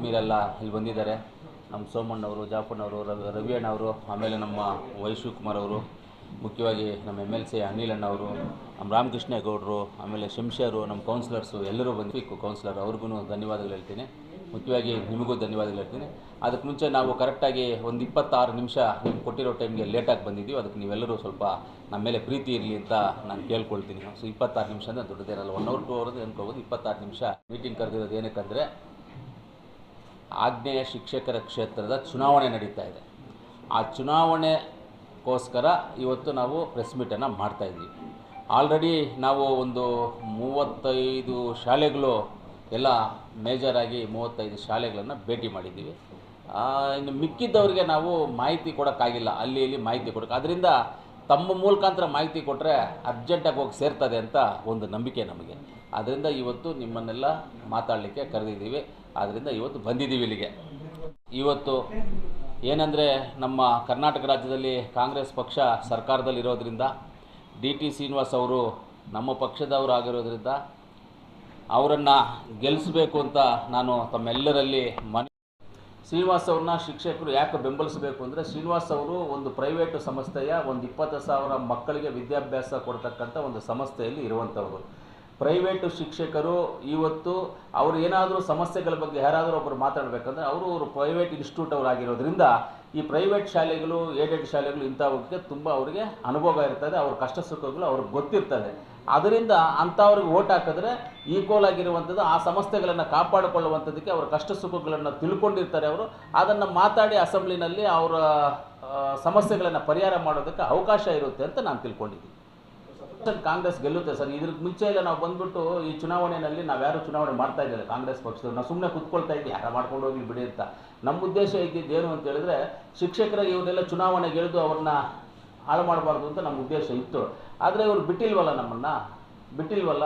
ಆತ್ಮೀಯರೆಲ್ಲ ಇಲ್ಲಿ ಬಂದಿದ್ದಾರೆ. ನಮ್ಮ ಸೋಮಣ್ಣವರು, ಜಾಫಣ್ಣವರು, ರವಿ ಅಣ್ಣವರು, ಆಮೇಲೆ ನಮ್ಮ ವೈಶುಕುಮಾರ್ ಅವರು, ಮುಖ್ಯವಾಗಿ ನಮ್ಮ MLC ಅನಿಲ್ ಅಣ್ಣವರು, ನಮ್ಮ ರಾಮಕೃಷ್ಣೇಗೌಡರು, ಆಮೇಲೆ ಶಂಶರು, ನಮ್ಮ ಕೌನ್ಸಿಲರ್ಸು ಎಲ್ಲರೂ ಬಂದು ಕೌನ್ಸಿಲರ್ ಅವ್ರಿಗೂ ಧನ್ಯವಾದಗಳು ಹೇಳ್ತೀನಿ. ಮುಖ್ಯವಾಗಿ ನಿಮಗೂ ಧನ್ಯವಾದಗಳು ಹೇಳ್ತೀನಿ. ಅದಕ್ಕೆ ಮುಂಚೆ ನಾವು ಕರೆಕ್ಟಾಗಿ ಒಂದು 26 ನಿಮಿಷ ನಿಮ್ಗೆ ಕೊಟ್ಟಿರೋ ಟೈಮ್ಗೆ ಲೇಟಾಗಿ ಬಂದಿದ್ದೀವಿ. ಅದಕ್ಕೆ ನೀವೆಲ್ಲರೂ ಸ್ವಲ್ಪ ನಮ್ಮ ಮೇಲೆ ಪ್ರೀತಿ ಇರಲಿ ಅಂತ ನಾನು ಕೇಳ್ಕೊಳ್ತೀನಿ. ಸೊ 26 ನಿಮಿಷ ಅಂದರೆ ದೊಡ್ಡದೇನಲ್ಲ, 1 hour 2 hours ಅನ್ಕೋಬೋದು. 26 ನಿಮಿಷ ಮೀಟಿಂಗ್ ಕರೆದಿರೋದು ಏನಕ್ಕಂದರೆ ಆಗ್ನೇಯ ಶಿಕ್ಷಕರ ಕ್ಷೇತ್ರದ ಚುನಾವಣೆ ನಡೀತಾ ಇದೆ. ಆ ಚುನಾವಣೆಗೋಸ್ಕರ ಇವತ್ತು ನಾವು ಪ್ರೆಸ್ ಮೀಟನ್ನು ಮಾಡ್ತಾಯಿದ್ದೀವಿ. ಆಲ್ರೆಡಿ ನಾವು ಒಂದು 35 ಶಾಲೆಗಳು ಎಲ್ಲ ಮೇಜರಾಗಿ 35 ಶಾಲೆಗಳನ್ನು ಭೇಟಿ ಮಾಡಿದ್ದೀವಿ. ಇನ್ನು ಮಿಕ್ಕಿದ್ದವರಿಗೆ ನಾವು ಮಾಹಿತಿ ಕೊಡೋಕ್ಕಾಗಿಲ್ಲ, ಅಲ್ಲಿ ಇಲ್ಲಿ ಮಾಹಿತಿ ಕೊಡೋಕ್ಕೆ. ಅದರಿಂದ ತಮ್ಮ ಮೂಲಕಾಂತರ ಮಾಹಿತಿ ಕೊಟ್ಟರೆ ಅರ್ಜೆಂಟಾಗಿ ಹೋಗಿ ಸೇರ್ತದೆ ಅಂತ ಒಂದು ನಂಬಿಕೆ ನಮಗೆ. ಆದ್ದರಿಂದ ಇವತ್ತು ನಿಮ್ಮನ್ನೆಲ್ಲ ಮಾತಾಡಲಿಕ್ಕೆ ಕರೆದಿದ್ದೀವಿ. ಆದ್ದರಿಂದ ಇವತ್ತು ಬಂದಿದ್ದೀವಿ ಇಲ್ಲಿಗೆ. ಇವತ್ತು ಏನಂದರೆ ನಮ್ಮ ಕರ್ನಾಟಕ ರಾಜ್ಯದಲ್ಲಿ ಕಾಂಗ್ರೆಸ್ ಪಕ್ಷ ಸರ್ಕಾರದಲ್ಲಿರೋದ್ರಿಂದ DT ಶ್ರೀನಿವಾಸ್ ಅವರು ನಮ್ಮ ಪಕ್ಷದವರು ಆಗಿರೋದ್ರಿಂದ ಅವರನ್ನು ಗೆಲ್ಲಿಸಬೇಕು ಅಂತ ನಾನು ತಮ್ಮೆಲ್ಲರಲ್ಲಿ ಶ್ರೀನಿವಾಸ್ ಅವ್ರನ್ನ ಶಿಕ್ಷಕರು ಯಾಕೆ ಬೆಂಬಲಿಸಬೇಕು ಅಂದರೆ, ಶ್ರೀನಿವಾಸ್ ಅವರು ಒಂದು ಪ್ರೈವೇಟು ಸಂಸ್ಥೆಯ ಒಂದು 20,000 ಮಕ್ಕಳಿಗೆ ವಿದ್ಯಾಭ್ಯಾಸ ಕೊಡ್ತಕ್ಕಂಥ ಒಂದು ಸಂಸ್ಥೆಯಲ್ಲಿ ಇರುವಂಥವರು. ಪ್ರೈವೇಟು ಶಿಕ್ಷಕರು ಇವತ್ತು ಅವರು ಏನಾದರೂ ಸಮಸ್ಯೆಗಳ ಬಗ್ಗೆ ಯಾರಾದರೂ ಒಬ್ಬರು ಮಾತಾಡಬೇಕಂದ್ರೆ ಅವರು ಪ್ರೈವೇಟ್ ಇನ್ಸ್ಟಿಟ್ಯೂಟ್ ಅವರಾಗಿರೋದ್ರಿಂದ ಈ ಪ್ರೈವೇಟ್ ಶಾಲೆಗಳು, ಏಡೆಡ್ ಶಾಲೆಗಳು ಇಂಥವಕ್ಕೆ ತುಂಬ ಅವರಿಗೆ ಅನುಭವ ಇರ್ತದೆ, ಅವ್ರ ಕಷ್ಟ ಸುಖಗಳು ಅವ್ರಿಗೆ ಗೊತ್ತಿರ್ತದೆ. ಅದರಿಂದ ಅಂಥವ್ರಿಗೆ ಓಟ್ ಹಾಕಿದ್ರೆ ಈಕ್ವಲ್ ಆಗಿರುವಂಥದ್ದು ಆ ಸಂಸ್ಥೆಗಳನ್ನು ಕಾಪಾಡಿಕೊಳ್ಳುವಂಥದ್ದಕ್ಕೆ ಅವರ ಕಷ್ಟ ಸುಖಗಳನ್ನು ತಿಳ್ಕೊಂಡಿರ್ತಾರೆ. ಅವರು ಅದನ್ನು ಮಾತಾಡಿ ಅಸೆಂಬ್ಲಿನಲ್ಲಿ ಅವರ ಸಮಸ್ಯೆಗಳನ್ನು ಪರಿಹಾರ ಮಾಡೋದಕ್ಕೆ ಅವಕಾಶ ಇರುತ್ತೆ ಅಂತ ನಾನು ತಿಳ್ಕೊಂಡಿದ್ದೀನಿ. ಕಾಂಗ್ರೆಸ್ ಗೆಲ್ಲುತ್ತೆ ಸರ್. ಇದ್ರ ಮುಂಚೆ ಎಲ್ಲ ನಾವು ಬಂದ್ಬಿಟ್ಟು ಈ ಚುನಾವಣೆಯಲ್ಲಿ ನಾವು ಯಾರು ಚುನಾವಣೆ ಮಾಡ್ತಾ ಇದ್ದಿಲ್ಲ ಕಾಂಗ್ರೆಸ್ ಪಕ್ಷದವ್ರು. ನಾವು ಸುಮ್ಮನೆ ಕುತ್ಕೊಳ್ತಾ ಇದ್ವಿ, ಯಾರು ಮಾಡ್ಕೊಂಡು ಹೋಗಿ ಬಿಡಿ ಅಂತ. ನಮ್ಮ ಉದ್ದೇಶ ಇದ್ದಿದ್ದು ಏನು ಅಂತ ಹೇಳಿದ್ರೆ, ಶಿಕ್ಷಕರಿಗೆ ಇವನ್ನೆಲ್ಲ ಚುನಾವಣೆ ಗೆಳೆದು ಅವ್ರನ್ನ ಹಾಳು ಮಾಡಬಾರ್ದು ಅಂತ ನಮ್ಮ ಉದ್ದೇಶ ಇತ್ತು. ಆದರೆ ಇವರು ಬಿಟ್ಟಿಲ್ವಲ್ಲ, ನಮ್ಮನ್ನು ಬಿಟ್ಟಿಲ್ವಲ್ಲ.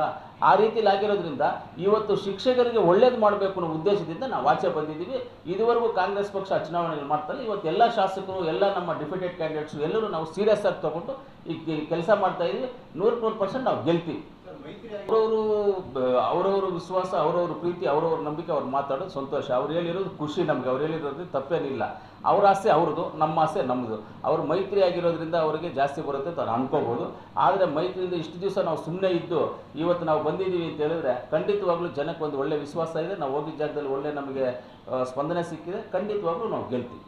ಆ ರೀತಿಲಿ ಆಗಿರೋದ್ರಿಂದ ಇವತ್ತು ಶಿಕ್ಷಕರಿಗೆ ಒಳ್ಳೇದು ಮಾಡಬೇಕು ಅನ್ನೋ ಉದ್ದೇಶದಿಂದ ನಾವು ಆಚೆ ಬಂದಿದ್ದೀವಿ. ಇದುವರೆಗೂ ಕಾಂಗ್ರೆಸ್ ಪಕ್ಷ ಚುನಾವಣೆಗಳು ಮಾಡ್ತಾರೆ. ಇವತ್ತು ಎಲ್ಲ ಶಾಸಕರು, ಎಲ್ಲ ನಮ್ಮ ಡಿಫಿಟೆಡ್ ಕ್ಯಾಂಡಿಡೇಟ್ಸು ಎಲ್ಲರೂ ನಾವು ಸೀರಿಯಸ್ ಆಗಿ ತೊಗೊಂಡು ಈ ಕೆಲಸ ಮಾಡ್ತಾ ಇದ್ದೀವಿ. 100% ನಾವು ಗೆಲ್ತೀವಿ. ಅವರವರು ವಿಶ್ವಾಸ, ಅವರವ್ರ ಪ್ರೀತಿ, ಅವರವ್ರ ನಂಬಿಕೆ, ಅವ್ರು ಮಾತಾಡೋದು ಸಂತೋಷ. ಅವ್ರು ಹೇಳಿರೋದು ಖುಷಿ ನಮಗೆ. ಅವ್ರು ಹೇಳಿರೋದು ತಪ್ಪೇನಿಲ್ಲ. ಅವ್ರ ಆಸೆ ಅವ್ರದ್ದು, ನಮ್ಮ ಆಸೆ ನಮ್ಮದು. ಅವ್ರು ಮೈತ್ರಿ ಆಗಿರೋದ್ರಿಂದ ಅವರಿಗೆ ಜಾಸ್ತಿ ಬರುತ್ತೆ ಅಂತ ಅವ್ರು ಅನ್ಕೋಬೋದು. ಆದರೆ ಮೈತ್ರಿಯಿಂದ ಇಷ್ಟು ದಿವಸ ನಾವು ಸುಮ್ಮನೆ ಇದ್ದು ಇವತ್ತು ನಾವು ಬಂದಿದ್ದೀವಿ ಅಂತ ಹೇಳಿದ್ರೆ ಖಂಡಿತವಾಗ್ಲೂ ಜನಕ್ಕೆ ಒಂದು ಒಳ್ಳೆ ವಿಶ್ವಾಸ ಇದೆ. ನಾವು ಹೋಗಿದ್ದ ಜಾಗದಲ್ಲಿ ಒಳ್ಳೆ ನಮಗೆ ಸ್ಪಂದನೆ ಸಿಕ್ಕಿದೆ. ಖಂಡಿತವಾಗ್ಲೂ ನಾವು ಗೆಲ್ತೀವಿ.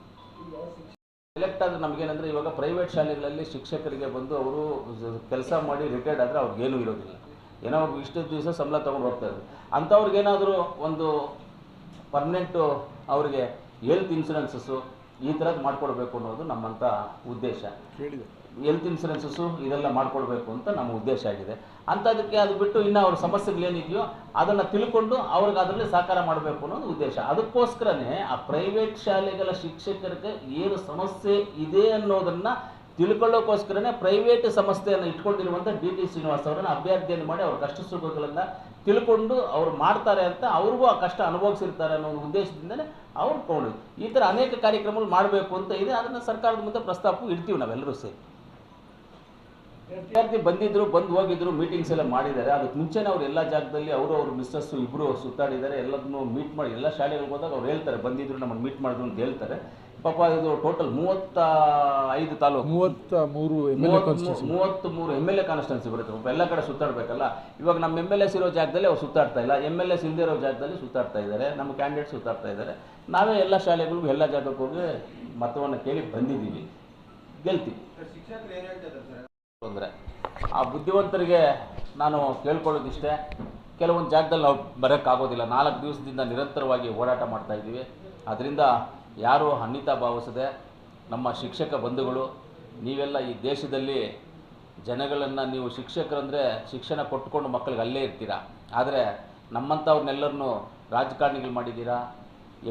ಎಲೆಕ್ಟ್ ಆದರೆ ನಮಗೇನಂದರೆ, ಇವಾಗ ಪ್ರೈವೇಟ್ ಶಾಲೆಗಳಲ್ಲಿ ಶಿಕ್ಷಕರಿಗೆ ಬಂದು ಅವರು ಕೆಲಸ ಮಾಡಿ ರಿಟೈರ್ಡ್ ಆದರೆ ಅವ್ರಿಗೇನೂ ಇರೋದಿಲ್ಲ. ಏನೋ ಇಷ್ಟು ದಿವಸ ಸಂಬಳ ತೊಗೊಂಡು ಹೋಗ್ತಾಯಿದ್ರು. ಅಂಥವ್ರಿಗೇನಾದರೂ ಒಂದು ಪರ್ಮನೆಂಟು ಅವರಿಗೆ ಹೆಲ್ತ್ ಇನ್ಶೂರೆನ್ಸಸ್ಸು ಈ ಥರದ್ದು ಮಾಡಿಕೊಡ್ಬೇಕು ಅನ್ನೋದು ನಮ್ಮಂಥ ಉದ್ದೇಶ. ಹೆಲ್ತ್ ಇನ್ಶೂರೆನ್ಸಸ್ಸು ಇದೆಲ್ಲ ಮಾಡಿಕೊಡ್ಬೇಕು ಅಂತ ನಮ್ಮ ಉದ್ದೇಶ ಆಗಿದೆ. ಅಂಥದಕ್ಕೆ ಅದು ಬಿಟ್ಟು ಇನ್ನು ಅವ್ರ ಸಮಸ್ಯೆಗಳೇನಿದೆಯೋ ಅದನ್ನು ತಿಳ್ಕೊಂಡು ಅವ್ರಿಗೆ ಅದರಲ್ಲಿ ಸಹಕಾರ ಮಾಡಬೇಕು ಅನ್ನೋದು ಉದ್ದೇಶ. ಅದಕ್ಕೋಸ್ಕರನೇ ಆ ಪ್ರೈವೇಟ್ ಶಾಲೆಗಳ ಶಿಕ್ಷಕರಿಗೆ ಏನು ಸಮಸ್ಯೆ ಇದೆ ಅನ್ನೋದನ್ನು ತಿಳ್ಕೊಳ್ಳೋಕ್ಕೋಸ್ಕರನೇ ಪ್ರೈವೇಟ್ ಸಂಸ್ಥೆಯನ್ನು ಇಟ್ಕೊಂಡಿರುವಂಥ DT ಶ್ರೀನಿವಾಸ್ ಅವರನ್ನು ಅಭ್ಯರ್ಥಿಯನ್ನು ಮಾಡಿ ಅವ್ರ ಕಷ್ಟ ಸುಖಗಳನ್ನು ತಿಳ್ಕೊಂಡು ಅವ್ರು ಮಾಡ್ತಾರೆ ಅಂತ, ಅವ್ರಿಗೂ ಆ ಕಷ್ಟ ಅನುಭವಿಸಿರ್ತಾರೆ ಅನ್ನೋ ಉದ್ದೇಶದಿಂದಲೇ ಅವ್ರು ತಗೊಂಡು ಈ ಥರ ಅನೇಕ ಕಾರ್ಯಕ್ರಮಗಳು ಮಾಡಬೇಕು ಅಂತ ಇದೆ. ಅದನ್ನು ಸರ್ಕಾರದ ಮುಂದೆ ಪ್ರಸ್ತಾಪ ಇಡ್ತೀವಿ ನಾವೆಲ್ಲರೂ ಸೇರಿ. ವಿದ್ಯಾರ್ಥಿ ಬಂದಿದ್ದರು, ಬಂದು ಹೋಗಿದ್ರು, ಮೀಟಿಂಗ್ಸ್ ಎಲ್ಲ ಮಾಡಿದ್ದಾರೆ. ಅದಕ್ಕೆ ಮುಂಚೆನೇ ಅವ್ರು ಎಲ್ಲ ಜಾಗದಲ್ಲಿ ಅವ್ರ ಮಿಸ್ಸಸ್ಸು ಇಬ್ಬರು ಸುತ್ತಾಡಿದ್ದಾರೆ. ಎಲ್ಲದನ್ನು ಮೀಟ್ ಮಾಡಿ ಎಲ್ಲ ಶಾಲೆಗಳಿಗೆ ಹೋದಾಗ ಅವ್ರು ಹೇಳ್ತಾರೆ, ಬಂದಿದ್ರು ನಮ್ಮನ್ನು ಮೀಟ್ ಮಾಡಿದ್ರು ಅಂತ ಹೇಳ್ತಾರೆ. ಪಾಪ ಇದು ಟೋಟಲ್ 35 ತಾಲೂಕು, 33 MLA ಕಾನ್ಸ್ಟಿಟ್ಯೂನ್ಸಿ ಬರುತ್ತೆ. ಎಲ್ಲ ಕಡೆ ಸುತ್ತಾಡಬೇಕಲ್ಲ. ಇವಾಗ ನಮ್ಮ MLAs ಇರೋ ಜಾಗದಲ್ಲಿ ಅವ್ರು ಸುತ್ತಾಡ್ತಾ ಇಲ್ಲ, MLAs ಇಲ್ಲದೆ ಇರೋ ಜಾಗದಲ್ಲಿ ಸುತ್ತಾಡ್ತಾ ಇದ್ದಾರೆ, ನಮ್ಮ ಕ್ಯಾಂಡಿಡೇಟ್ ಸುತ್ತಾಡ್ತಾ ಇದ್ದಾರೆ. ನಾವೇ ಎಲ್ಲ ಶಾಲೆಗಳಿಗೂ ಎಲ್ಲ ಜಾಗಕ್ಕೆ ಹೋಗಿ ಮತವನ್ನು ಕೇಳಿ ಬಂದಿದ್ದೀವಿ. ಗೆಲ್ತೀವಿ. ಅಂದರೆ ಆ ಬುದ್ಧಿವಂತರಿಗೆ ನಾನು ಕೇಳ್ಕೊಳ್ಳೋದಿಷ್ಟೇ, ಕೆಲವೊಂದು ಜಾಗದಲ್ಲಿ ನಾವು ಬರೋಕ್ಕಾಗೋದಿಲ್ಲ. 4 ದಿವಸದಿಂದ ನಿರಂತರವಾಗಿ ಓಡಾಟ ಮಾಡ್ತಾ ಇದ್ದೀವಿ. ಅದರಿಂದ ಯಾರೂ ಅನ್ಯತಾ ಭಾವಿಸದೆ ನಮ್ಮ ಶಿಕ್ಷಕ ಬಂಧುಗಳು ನೀವೆಲ್ಲ ಈ ದೇಶದಲ್ಲಿ ಜನಗಳನ್ನು, ನೀವು ಶಿಕ್ಷಕರಂದರೆ ಶಿಕ್ಷಣ ಕೊಟ್ಕೊಂಡು ಮಕ್ಕಳಿಗೆ ಅಲ್ಲೇ ಇರ್ತೀರಾ. ಆದರೆ ನಮ್ಮಂಥವ್ರನ್ನೆಲ್ಲರನ್ನೂ ರಾಜಕಾರಣಿಗಳು ಮಾಡಿದ್ದೀರಾ,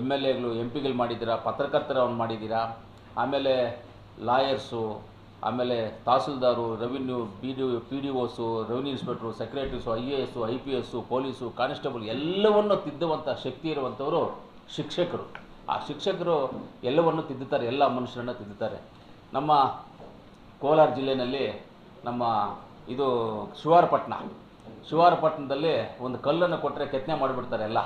MLAಗಳು MP ಗಳು ಮಾಡಿದ್ದೀರಾ, ಪತ್ರಕರ್ತರವ್ರು ಮಾಡಿದ್ದೀರಾ, ಆಮೇಲೆ ಲಾಯರ್ಸು, ಆಮೇಲೆ ತಹಸೀಲ್ದಾರು, ರೆವಿನ್ಯೂ, PDOಸು, revenue inspectors, secretaries, IAS, IPS, police, constable ಎಲ್ಲವನ್ನು ತಿದ್ದುವಂಥ ಶಕ್ತಿ ಇರುವಂಥವರು ಶಿಕ್ಷಕರು. ಆ ಶಿಕ್ಷಕರು ಎಲ್ಲವನ್ನು ತಿದ್ದುತ್ತಾರೆ, ಎಲ್ಲ ಮನುಷ್ಯರನ್ನು ತಿದ್ದುತ್ತಾರೆ. ನಮ್ಮ ಕೋಲಾರ ಜಿಲ್ಲೆಯಲ್ಲಿ ನಮ್ಮ ಇದು ಶಿವಾರಪಟ್ಟಣದಲ್ಲಿ ಒಂದು ಕಲ್ಲನ್ನು ಕೊಟ್ಟರೆ ಕೆತ್ತನೆ ಮಾಡಿಬಿಡ್ತಾರೆ ಎಲ್ಲ.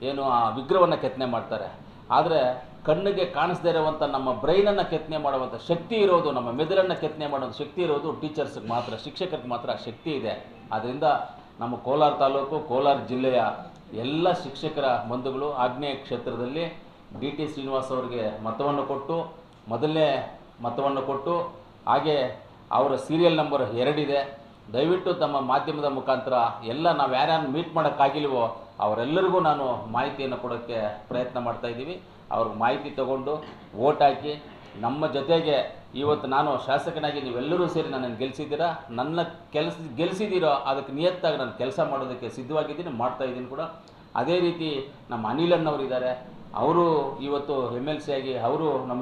ಏನು ಆ ವಿಗ್ರಹವನ್ನು ಕೆತ್ತನೆ ಮಾಡ್ತಾರೆ. ಆದರೆ ಕಣ್ಣಿಗೆ ಕಾಣಿಸದೇ ಇರುವಂಥ ನಮ್ಮ ಬ್ರೈನನ್ನು ಕೆತ್ತನೆ ಮಾಡುವಂಥ ಶಕ್ತಿ ಇರೋದು, ನಮ್ಮ ಮೆದುಳನ್ನು ಕೆತ್ತನೆ ಮಾಡುವಂಥ ಶಕ್ತಿ ಇರೋದು ಟೀಚರ್ಸ್ಗೆ ಮಾತ್ರ, ಶಿಕ್ಷಕರಿಗೆ ಮಾತ್ರ ಶಕ್ತಿ ಇದೆ. ಆದ್ದರಿಂದ ನಮ್ಮ ಕೋಲಾರ ತಾಲೂಕು, ಕೋಲಾರ ಜಿಲ್ಲೆಯ ಎಲ್ಲ ಶಿಕ್ಷಕರ ಬಂಧುಗಳು ಆಗ್ನೇಯ ಕ್ಷೇತ್ರದಲ್ಲಿ ಡಿ ಟಿ ಶ್ರೀನಿವಾಸ್ ಅವರಿಗೆ ಮತವನ್ನು ಕೊಟ್ಟು, ಮೊದಲನೇ ಮತವನ್ನು ಕೊಟ್ಟು, ಹಾಗೆ ಅವರ ಸೀರಿಯಲ್ ನಂಬರ್ 2 ಇದೆ. ದಯವಿಟ್ಟು ತಮ್ಮ ಮಾಧ್ಯಮದ ಮುಖಾಂತರ ಎಲ್ಲ ನಾವು ಯಾರ್ಯಾರು ಮೀಟ್ ಮಾಡೋಕ್ಕಾಗಿಲ್ವೋ ಅವರೆಲ್ಲರಿಗೂ ನಾನು ಮಾಹಿತಿಯನ್ನು ಕೊಡೋಕ್ಕೆ ಪ್ರಯತ್ನ ಮಾಡ್ತಾಯಿದ್ದೀವಿ. ಅವ್ರಿಗೆ ಮಾಹಿತಿ ತಗೊಂಡು ವೋಟ್ ಹಾಕಿ ನಮ್ಮ ಜೊತೆಗೆ ಇವತ್ತು ನಾನು ಶಾಸಕನಾಗಿ ನೀವೆಲ್ಲರೂ ಸೇರಿ ನನ್ನನ್ನು ಗೆಲ್ಲಿಸಿದ್ದೀರಾ. ನನ್ನ ಗೆಲ್ಲಿಸಿದ್ದೀರೋ ಅದಕ್ಕೆ ನಿಯತ್ತಾಗಿ ನಾನು ಕೆಲಸ ಮಾಡೋದಕ್ಕೆ ಸಿದ್ಧವಾಗಿದ್ದೀನಿ, ಮಾಡ್ತಾಯಿದ್ದೀನಿ ಕೂಡ. ಅದೇ ರೀತಿ ನಮ್ಮ ಅನಿಲಣ್ಣವರಿದ್ದಾರೆ, ಅವರು ಇವತ್ತು MLC ಆಗಿ ಅವರು ನಮ್ಮ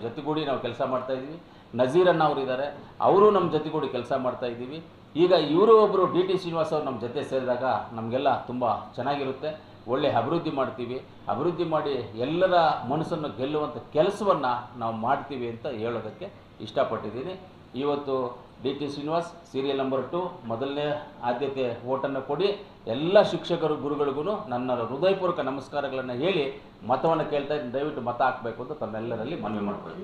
ಜೊತೆಗೂಡಿ ನಾವು ಕೆಲಸ ಮಾಡ್ತಾಯಿದ್ದೀವಿ. ನಜೀರಣ್ಣ ಅವರಿದ್ದಾರೆ, ಅವರು ನಮ್ಮ ಜೊತೆಗೂಡಿ ಕೆಲಸ ಮಾಡ್ತಾಯಿದ್ದೀವಿ. ಈಗ ಇವರು ಒಬ್ಬರು ಡಿ ಟಿ ಶ್ರೀನಿವಾಸ್ ಅವರು ನಮ್ಮ ಜೊತೆ ಸೇರಿದಾಗ ನಮಗೆಲ್ಲ ತುಂಬ ಚೆನ್ನಾಗಿರುತ್ತೆ. ಒಳ್ಳೆ ಅಭಿವೃದ್ಧಿ ಮಾಡ್ತೀವಿ, ಅಭಿವೃದ್ಧಿ ಮಾಡಿ ಎಲ್ಲರ ಮನಸ್ಸನ್ನು ಗೆಲ್ಲುವಂಥ ಕೆಲಸವನ್ನು ನಾವು ಮಾಡ್ತೀವಿ ಅಂತ ಹೇಳೋದಕ್ಕೆ ಇಷ್ಟಪಟ್ಟಿದ್ದೀನಿ. ಇವತ್ತು D T Srinivas serial number 2 ಮೊದಲನೇ ಆದ್ಯತೆ ಓಟನ್ನು ಕೊಡಿ. ಎಲ್ಲ ಶಿಕ್ಷಕರು ಗುರುಗಳಿಗೂ ನನ್ನ ಹೃದಯಪೂರ್ವಕ ನಮಸ್ಕಾರಗಳನ್ನು ಹೇಳಿ ಮತವನ್ನು ಕೇಳ್ತಾ ಇದ್ದೀನಿ. ದಯವಿಟ್ಟು ಮತ ಹಾಕಬೇಕು ಅಂತ ತಮ್ಮೆಲ್ಲರಲ್ಲಿ ಮನವಿ ಮಾಡ್ತೀನಿ.